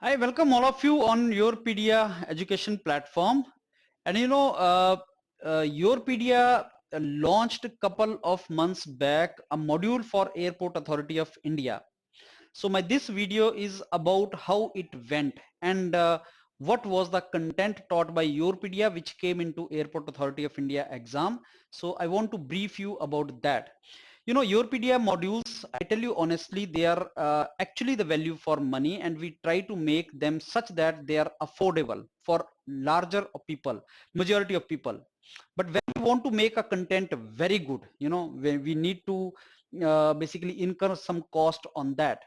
I welcome all of you on Yourpedia education platform. And Yourpedia launched a couple of months back a module for Airport Authority of India. So this video is about how it went and what was the content taught by Yourpedia which came into Airport Authority of India exam. So I want to brief you about that. Yourpedia modules, I tell you honestly, they are actually the value for money, and we try to make them such that they are affordable for larger people, majority of people. But when we want to make a content very good, when we need to basically incur some cost on that.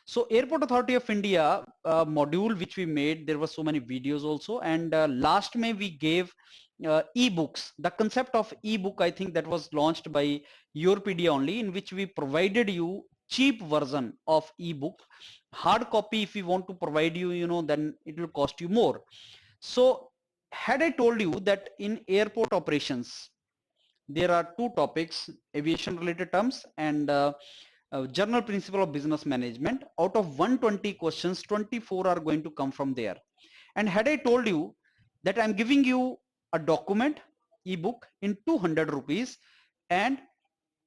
So Airport Authority of India module which we made, there were so many videos also, and last May we gave ebooks. The concept of ebook, I think that was launched by Yourpedia only, in which we provided you cheap version of ebook. Hard copy, if we want to provide you, then it will cost you more. So had I told you that in airport operations, there are two topics, aviation related terms and general principle of business management. Out of 120 questions, 24 are going to come from there. And had I told you that I'm giving you a document, ebook in 200 rupees, and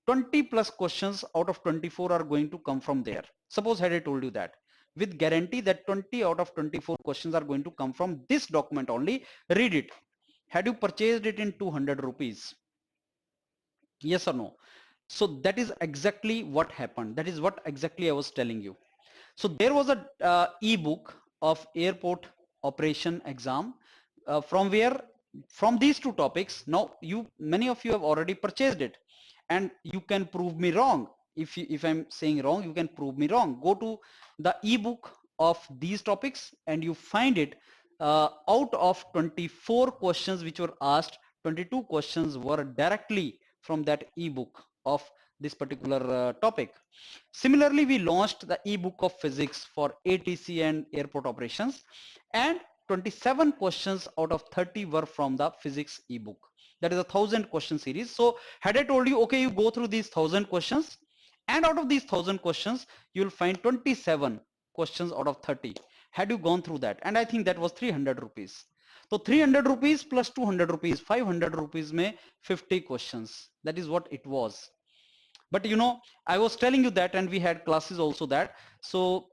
20 plus questions out of 24 are going to come from there. Suppose had I told you that, with guarantee that 20 out of 24 questions are going to come from this document only, read it. Had you purchased it in 200 rupees? Yes or no? So that is exactly what happened. That is what exactly I was telling you. So there was a ebook of airport operation exam from where, from these two topics. Now many of you have already purchased it, and you can prove me wrong. If I'm saying wrong, you can prove me wrong. Go to the ebook of these topics and you find it. Out of 24 questions which were asked, 22 questions were directly from that ebook of this particular topic. Similarly, we launched the ebook of physics for ATC and airport operations, and 27 questions out of 30 were from the physics ebook. That is a 1,000 question series. So had I told you, okay, you go through these 1,000 questions, and out of these 1,000 questions, you will find 27 questions out of 30. Had you gone through that, and I think that was 300 rupees. So 300 rupees plus 200 rupees, 500 rupees may 50 questions. That is what it was. But I was telling you that, and we had classes also that. So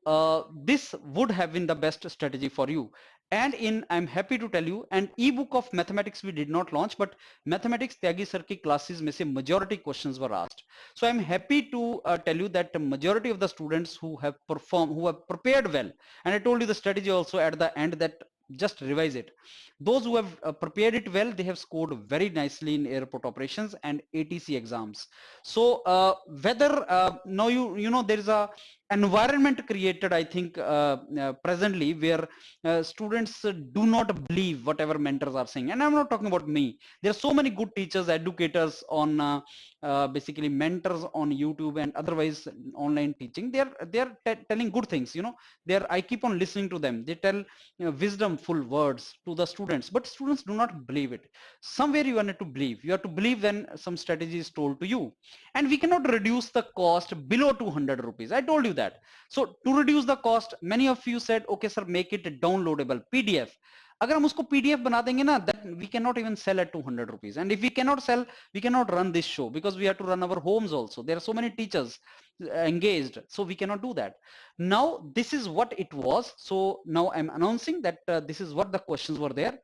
this would have been the best strategy for you. And I'm happy to tell you, an ebook of mathematics we did not launch, but mathematics Tyagi sir ki classes mein se majority questions were asked. So I'm happy to tell you that the majority of the students who have performed, who have prepared well, and I told you the strategy also at the end, that just revise it. Those who have prepared it well, they have scored very nicely in airport operations and ATC exams. So whether now there is a environment created, I think, presently, where students do not believe whatever mentors are saying. And I'm not talking about me. There are so many good teachers, educators on basically mentors on YouTube and otherwise online teaching. They're telling good things. They're, I keep on listening to them. They tell wisdomful words to the students, but students do not believe it. Somewhere you need to believe. You have to believe when some strategy is told to you. And we cannot reduce the cost below 200 rupees. I told you that. So to reduce the cost, many of you said, okay sir, make it downloadable PDF. अगर हम उसको PDF बना देंगे ना, then we cannot even sell at 200 rupees. And if we cannot sell, we cannot run this show, because we have to run our homes also. There are so many teachers engaged, so we cannot do that. Now this is what it was. So now I'm announcing that this is what the questions were there.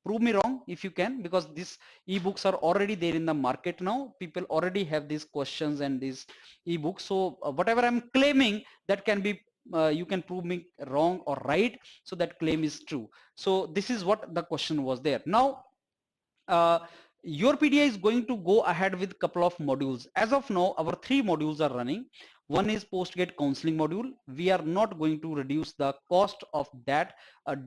Prove me wrong if you can, because these ebooks are already there in the market now. People already have these questions and these ebooks. So whatever I'm claiming, that can be you can prove me wrong or right, so that claim is true. So this is what the question was there. Now Yourpedia is going to go ahead with couple of modules. As of now, our 3 modules are running. One is post-gate counseling module. We are not going to reduce the cost of that,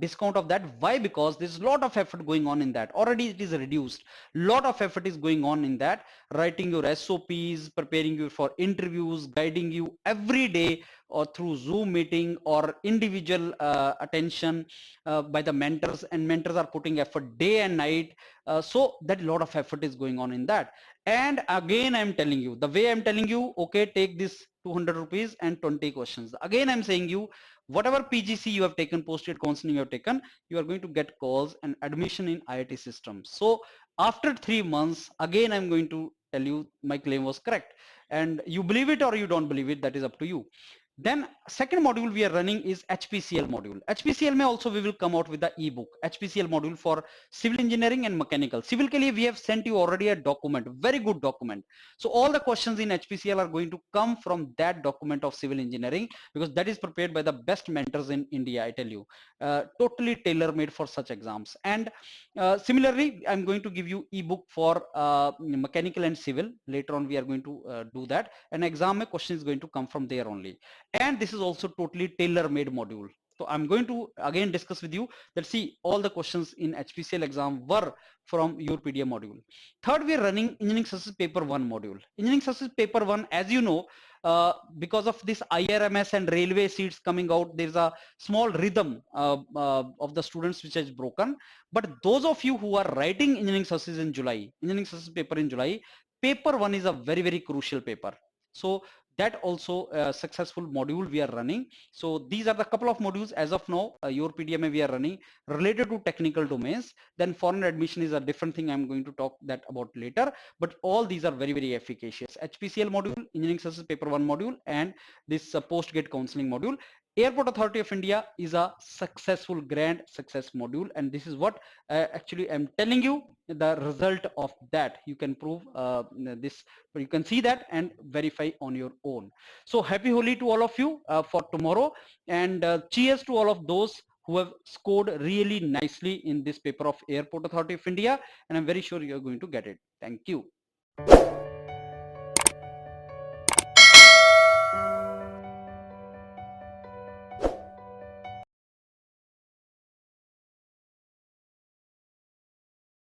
discount of that. Why? Because there's a lot of effort going on in that. Already it is reduced. Lot of effort is going on in that. Writing your SOPs, preparing you for interviews, guiding you every day, or through Zoom meeting or individual attention by the mentors, and mentors are putting effort day and night. So that a lot of effort is going on in that. And again, I'm telling you, the way I'm telling you, okay, take this 200 rupees and 20 questions. Again, I'm saying you, whatever PGC you have taken, post-grad counseling you have taken, you are going to get calls and admission in IIT system. So after 3 months, again, I'm going to tell you my claim was correct. And you believe it or you don't believe it, that is up to you. Then second module we are running is HPCL module. HPCL may also we will come out with the ebook, HPCL module for civil engineering and mechanical. Civil ke liye we have sent you already a document, very good document. So all the questions in HPCL are going to come from that document of civil engineering, because that is prepared by the best mentors in India, I tell you. Totally tailor-made for such exams. And similarly, I'm going to give you ebook for mechanical and civil. Later on, we are going to do that. An exam question is going to come from there only. And this is also totally tailor-made module. So I'm going to again discuss with you that see all the questions in HPCL exam were from your PDM module. Third, we are running engineering success paper 1 module. Engineering success paper 1, as you know, because of this IRMS and railway seats coming out, there's a small rhythm of the students which has broken. But those of you who are writing engineering success in July, engineering success paper in July, paper 1 is a very, very crucial paper. So that also a successful module we are running. So these are the couple of modules as of now, your PDMA we are running related to technical domains. Then foreign admission is a different thing, I'm going to talk that about later, but all these are very, very efficacious. HPCL module, engineering success paper 1 module, and this post-gate counseling module. Airport Authority of India is a successful grand success module, and this is what actually I'm telling you the result of that. You can prove this, you can see that and verify on your own. So happy Holi to all of you for tomorrow, and cheers to all of those who have scored really nicely in this paper of Airport Authority of India, and I'm very sure you're going to get it. Thank you.